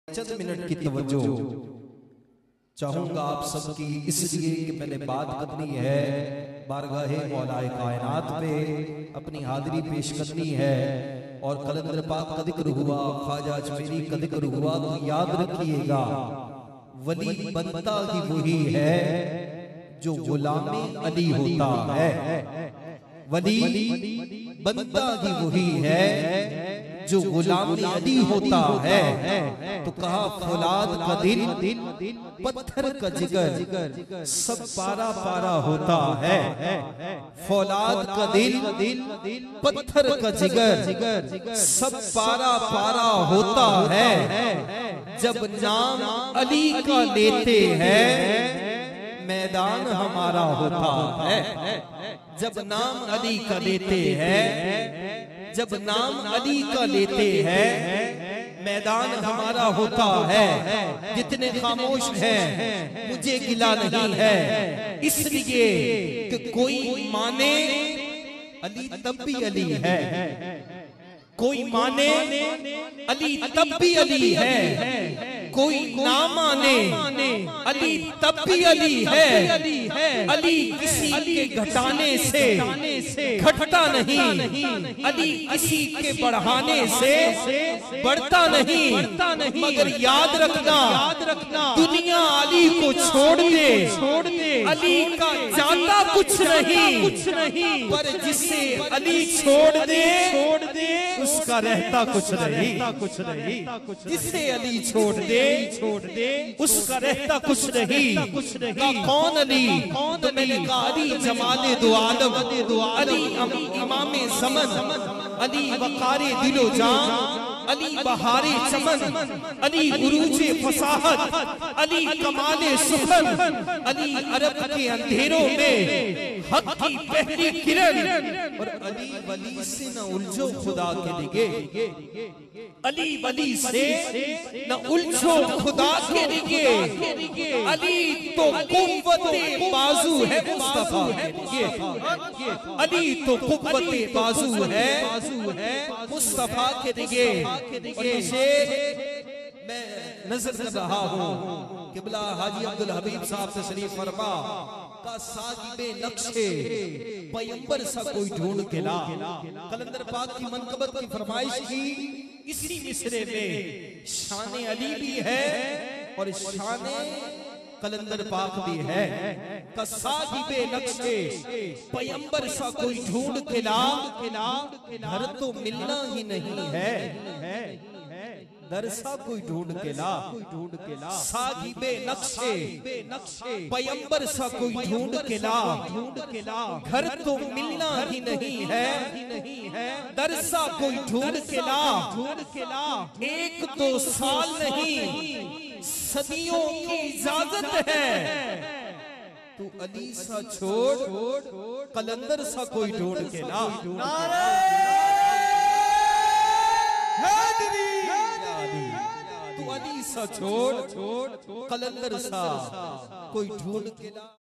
चंद minute की तवज्जो चाहूंगा आप सबकी, इसलिए कि मैंने बात करनी है बारगाहे मौलाए कायनात पे, अपनी हाजिरी पेश करनी है। और कलंदर पाक का जिक्र हुआ, ख्वाजा अजमेरी का जिक्र हुआ, तो याद रखिएगा वली बनता ही वही है जो गुलामे अली होता है। वली बनता ही वही है जो गुलाम अली होता है। तो कहा फौलाद का दिल पत्थर का जिगर सब पारा पारा होता है। फौलाद का दिल पत्थर का जिगर सब पारा पारा होता है। जब नाम अली का लेते हैं मैदान हमारा होता है। जब नाम अली का लेते हैं, जब नाम अली का लेते हैं मैदान हमारा होता है। जितने खामोश हैं मुझे गिला नहीं है, इसलिए कि कोई माने अली तब भी अली है, कोई माने अली तब भी अली है, कोई ना माने अली तब भी अली है। अली किसी के घटाने से घटता नहीं, अली किसी के बढ़ाने से बढ़ता नहीं। मगर याद रखना दुनिया अली को छोड़ दे, अली का जाता कुछ नहीं, पर जिसे अली छोड़ दे उसका रहता कुछ नहीं। जिसे अली छोड़ दे उसका रहता कुछ नहीं। कौन अली? तो मैंने कहा अली जमाले दो आलम, अली इमामे ज़मन, अली वक़ारे दिलो जान, अली बहारे चमन, अली उरूजे फसाहत, अली कमाले सुखन, अली अरब के अंधेरों में हक की पहली किरण। और अली वली से न उलझो खुदा के लिए, अली वली से न उलझो खुदा के लिए। अली तो कुव्वते बाजू है मुस्तफा के लिए, अली तो कुव्वते बाजू है मुस्तफा के लिए। मैं नजर कर रहा हूँ किबला हाजी अब्दुल हबीब साहब से शरीफ फरमा का साहिबे नक्शे पैगंबर सा कोई ढूंढ के ला। कलंदर पाक की मनकबत की फरमाइश की इसी मिसरे में शान अली भी है और शान कलंदर पाक भी है। का साहिबे नक्शे पैगंबर सा कोई ढूंढ के ला, घर तो मिलना ही नहीं है, दरसा कोई ढूंढ के ला। साहिबे नक्शे पैगंबर सा कोई ढूंढ के ला, घर तो मिलना ही नहीं है, दरसा कोई ढूंढ के ला। एक दो साल नहीं सदियों की इजाजत है, तू अली सा छोड़ कलंदर सा कोई ढूंढ के ला। तू अली सा छोड़ कलंदर सा कोई ढूंढ के ला।